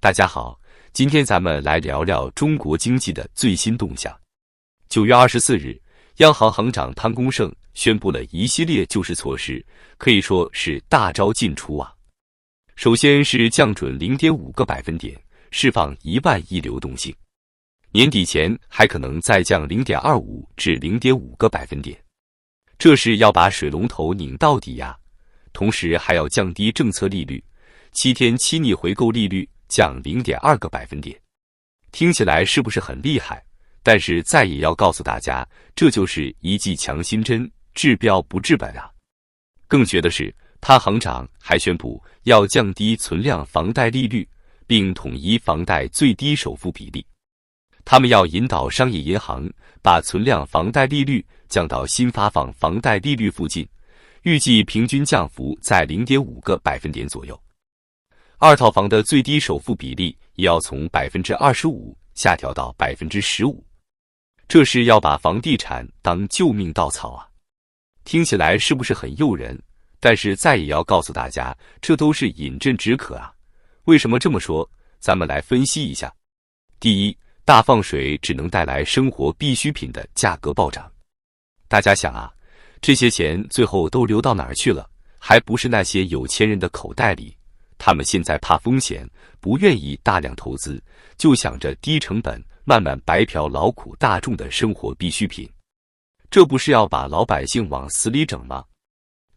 大家好，今天咱们来聊聊中国经济的最新动向。9月24日，央行行长汤功胜宣布了一系列救市措施，可以说是大招尽出啊。首先是降准0.5个百分点，释放1万亿流动性，年底前还可能再降0.25至0.5个百分点，这是要把水龙头拧到底呀。同时还要降低政策利率，7天期逆回购利率降0.2个百分点，听起来是不是很厉害？但是再也要告诉大家，这就是一剂强心针，治标不治本啊。更绝的是，他行长还宣布要降低存量房贷利率，并统一房贷最低首付比例。他们要引导商业银行把存量房贷利率降到新发放房贷利率附近，预计平均降幅在0.5个百分点左右。二套房的最低首付比例也要从 25% 下调到 15%， 这是要把房地产当救命稻草啊！听起来是不是很诱人？但是再也要告诉大家，这都是饮鸩止渴啊！为什么这么说？咱们来分析一下。第一，大放水只能带来生活必需品的价格暴涨。大家想啊，这些钱最后都流到哪儿去了？还不是那些有钱人的口袋里。他们现在怕风险，不愿意大量投资，就想着低成本慢慢白嫖劳苦大众的生活必需品，这不是要把老百姓往死里整吗？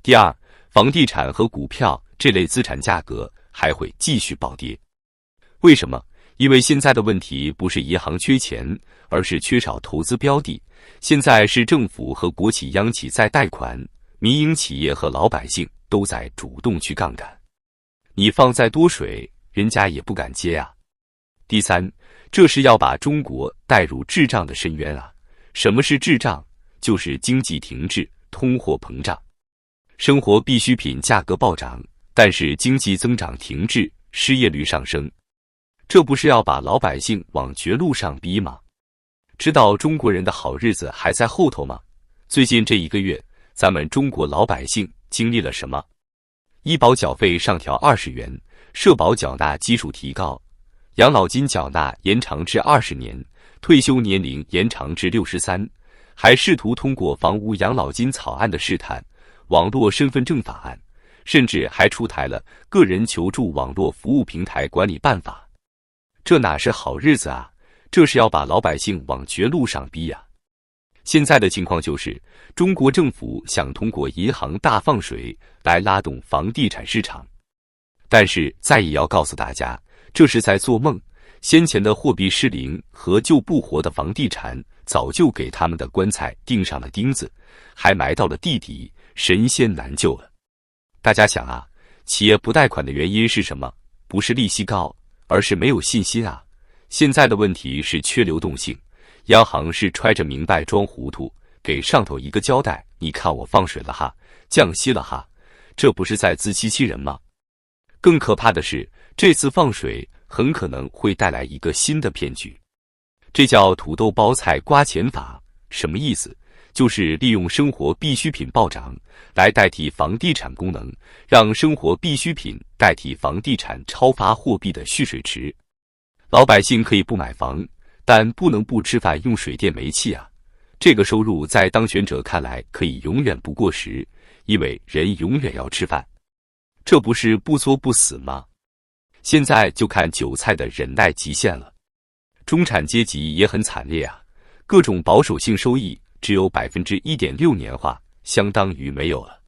第二，房地产和股票这类资产价格还会继续暴跌。为什么？因为现在的问题不是银行缺钱，而是缺少投资标的。现在是政府和国企央企在贷款，民营企业和老百姓都在主动去杠杆。你放再多水，人家也不敢接啊。第三，这是要把中国带入滞胀的深渊啊。什么是滞胀？就是经济停滞、通货膨胀，生活必需品价格暴涨，但是经济增长停滞，失业率上升，这不是要把老百姓往绝路上逼吗？知道中国人的好日子还在后头吗？最近这1个月，咱们中国老百姓经历了什么？医保缴费上调20元，社保缴纳基数提高，养老金缴纳延长至20年，退休年龄延长至63，还试图通过房屋养老金草案的试探，网络身份证法案，甚至还出台了个人求助网络服务平台管理办法。这哪是好日子啊？这是要把老百姓往绝路上逼呀！现在的情况就是，中国政府想通过银行大放水来拉动房地产市场，但是再也要告诉大家，这是在做梦。先前的货币失灵和救不活的房地产，早就给他们的棺材钉上了钉子，还埋到了地底，神仙难救了。大家想啊，企业不贷款的原因是什么？不是利息高，而是没有信心啊。现在的问题是缺流动性，央行是揣着明白装糊涂，给上头一个交代，你看我放水了哈，降息了哈，这不是在自欺欺人吗？更可怕的是，这次放水很可能会带来一个新的骗局，这叫土豆包菜刮钱法。什么意思？就是利用生活必需品暴涨来代替房地产功能，让生活必需品代替房地产超发货币的蓄水池。老百姓可以不买房，但不能不吃饭用水电煤气啊。这个收入在当权者看来可以永远不过时，因为人永远要吃饭，这不是不作不死吗？现在就看韭菜的忍耐极限了。中产阶级也很惨烈啊，各种保守性收益只有 1.6% 年化，相当于没有了。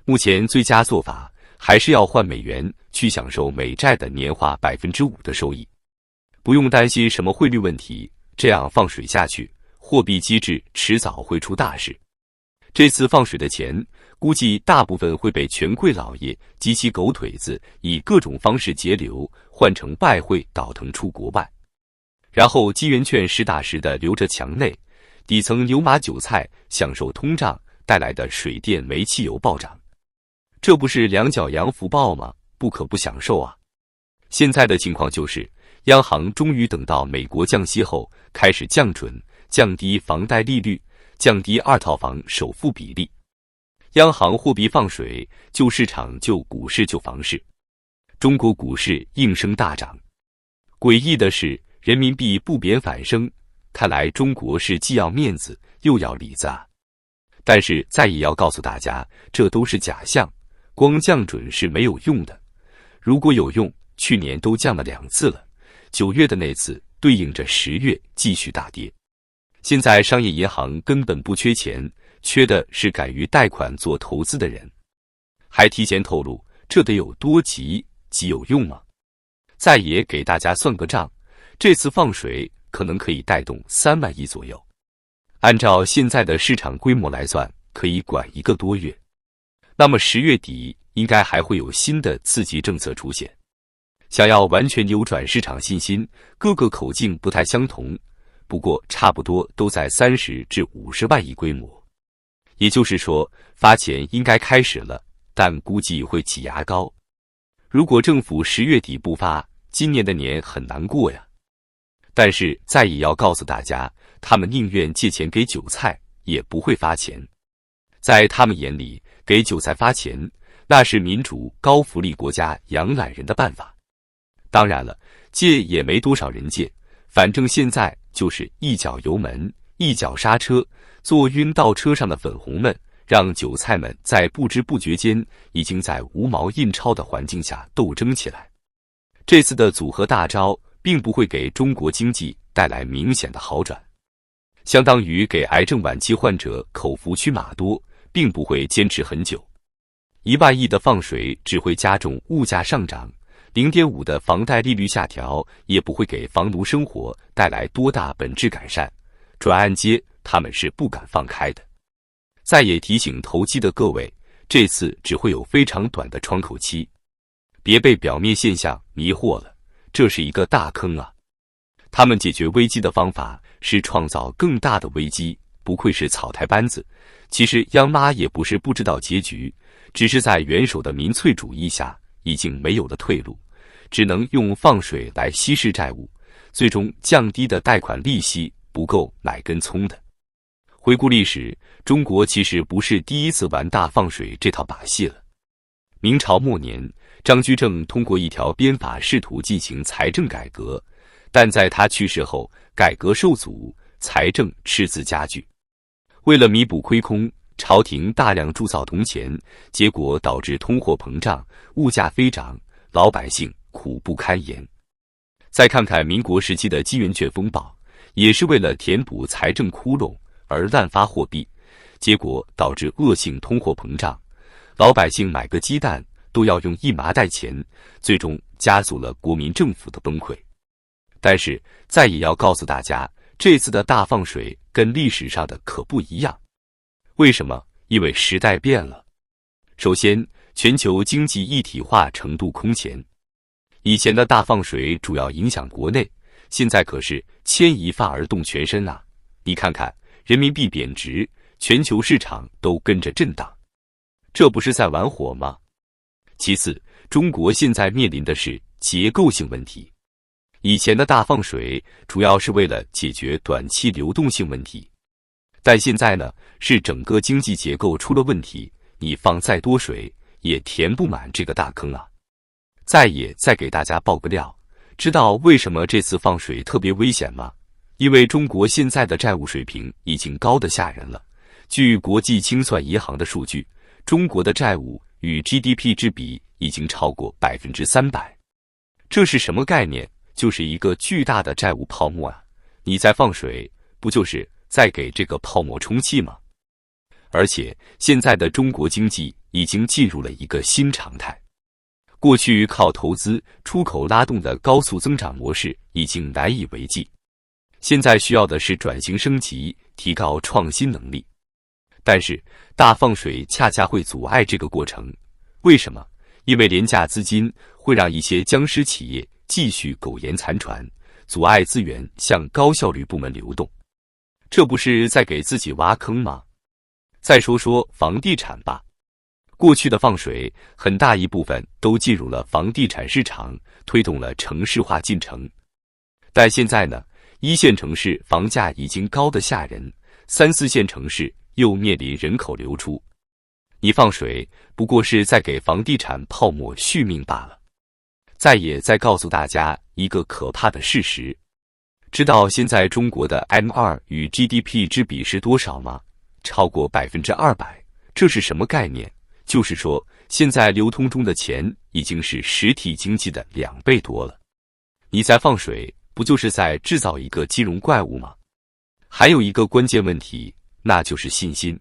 目前最佳做法还是要换美元去享受美债的年化 5% 的收益，不用担心什么汇率问题，这样放水下去，货币机制迟早会出大事。这次放水的钱，估计大部分会被权贵老爷及其狗腿子以各种方式节流，换成外汇倒腾出国外，然后金圆券实打实的留着墙内，底层牛马韭菜享受通胀带来的水电煤汽油暴涨，这不是两脚洋福报吗？不可不享受啊！现在的情况就是，央行终于等到美国降息后，开始降准，降低房贷利率，降低二套房首付比例。央行货币放水，救市场、救股市、救房市，中国股市应声大涨。诡异的是，人民币不贬反升，看来中国是既要面子又要里子啊。但是再也要告诉大家，这都是假象，光降准是没有用的。如果有用，去年都降了2次了，9月的那次对应着10月继续大跌。现在商业银行根本不缺钱，缺的是敢于贷款做投资的人。还提前透露，这得有多急，急有用吗？再也给大家算个账，这次放水可能可以带动3万亿左右。按照现在的市场规模来算，可以管1个多月。那么10月底应该还会有新的刺激政策出现。想要完全扭转市场信心，各个口径不太相同，不过差不多都在30至50万亿规模。也就是说，发钱应该开始了，但估计会挤牙膏。如果政府10月底不发，今年的年很难过呀。但是再也要告诉大家，他们宁愿借钱给韭菜，也不会发钱。在他们眼里，给韭菜发钱，那是民主高福利国家养懒人的办法。当然了，借也没多少人借，反正现在就是一脚油门，一脚刹车，坐晕到车上的粉红们，让韭菜们在不知不觉间已经在无毛印钞的环境下斗争起来。这次的组合大招并不会给中国经济带来明显的好转，相当于给癌症晚期患者口服曲马多，并不会坚持很久。1万亿的放水只会加重物价上涨，0.5的房贷利率下调也不会给房奴生活带来多大本质改善，转按揭他们是不敢放开的。再也提醒投机的各位，这次只会有非常短的窗口期，别被表面现象迷惑了，这是一个大坑啊！他们解决危机的方法是创造更大的危机，不愧是草台班子。其实央妈也不是不知道结局，只是在元首的民粹主义下已经没有了退路，只能用放水来稀释债务，最终降低的贷款利息不够买根葱的。回顾历史，中国其实不是第一次玩大放水这套把戏了。明朝末年，张居正通过一条鞭法试图进行财政改革，但在他去世后，改革受阻，财政赤字加剧。为了弥补亏空，朝廷大量铸造铜钱，结果导致通货膨胀，物价飞涨，老百姓苦不堪言。再看看民国时期的金圆券风暴，也是为了填补财政窟窿而滥发货币，结果导致恶性通货膨胀，老百姓买个鸡蛋都要用1麻袋钱，最终加速了国民政府的崩溃。但是再也要告诉大家，这次的大放水跟历史上的可不一样。为什么？因为时代变了。首先，全球经济一体化程度空前。以前的大放水主要影响国内，现在可是牵一发而动全身啊！你看看，人民币贬值，全球市场都跟着震荡，这不是在玩火吗？其次，中国现在面临的是结构性问题。以前的大放水主要是为了解决短期流动性问题，但现在呢，是整个经济结构出了问题，你放再多水也填不满这个大坑啊！再给大家爆个料，知道为什么这次放水特别危险吗？因为中国现在的债务水平已经高得吓人了。据国际清算银行的数据，中国的债务与 GDP 之比已经超过300%。这是什么概念？就是一个巨大的债务泡沫啊！你再放水，不就是在给这个泡沫充气吗？而且现在的中国经济已经进入了一个新常态，过去靠投资、出口拉动的高速增长模式已经难以为继，现在需要的是转型升级，提高创新能力。但是大放水恰恰会阻碍这个过程。为什么？因为廉价资金会让一些僵尸企业继续苟延残喘，阻碍资源向高效率部门流动，这不是在给自己挖坑吗？再说说房地产吧，过去的放水很大一部分都进入了房地产市场，推动了城市化进程。但现在呢，1线城市房价已经高得吓人，3、4线城市又面临人口流出，你放水不过是在给房地产泡沫续命罢了。再告诉大家一个可怕的事实。知道现在中国的 M2 与 GDP 之比是多少吗？超过200%。这是什么概念？就是说，现在流通中的钱已经是实体经济的2倍多了。你在放水，不就是在制造一个金融怪物吗？还有一个关键问题，那就是信心。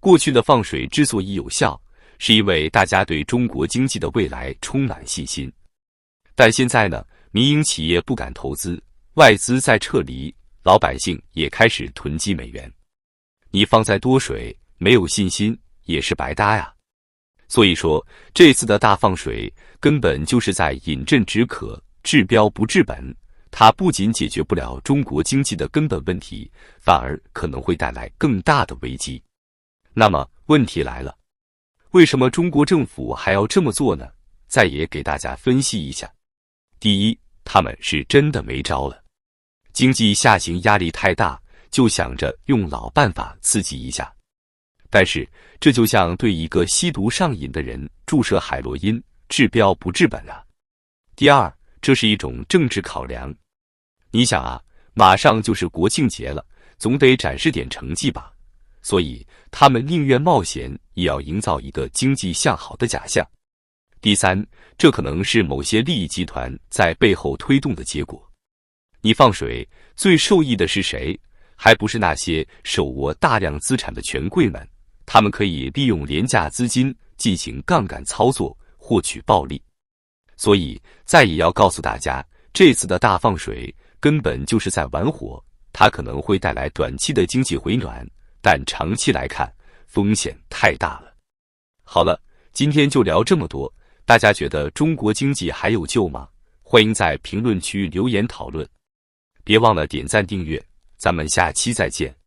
过去的放水之所以有效，是因为大家对中国经济的未来充满信心。但现在呢，民营企业不敢投资，外资在撤离，老百姓也开始囤积美元。你放再多水，没有信心也是白搭呀。所以说，这次的大放水根本就是在饮鸩止渴，治标不治本。它不仅解决不了中国经济的根本问题，反而可能会带来更大的危机。那么问题来了，为什么中国政府还要这么做呢？再也给大家分析一下。第一，他们是真的没招了，经济下行压力太大，就想着用老办法刺激一下。但是这就像对一个吸毒上瘾的人注射海洛因，治标不治本啊。第二，这是一种政治考量。你想啊，马上就是国庆节了，总得展示点成绩吧，所以他们宁愿冒险也要营造一个经济向好的假象。第三，这可能是某些利益集团在背后推动的结果。你放水，最受益的是谁？还不是那些手握大量资产的权贵们，他们可以利用廉价资金进行杠杆操作，获取暴利。所以再也要告诉大家，这次的大放水根本就是在玩火，它可能会带来短期的经济回暖，但长期来看，风险太大了。好了，今天就聊这么多，大家觉得中国经济还有救吗？欢迎在评论区留言讨论，别忘了点赞订阅，咱们下期再见。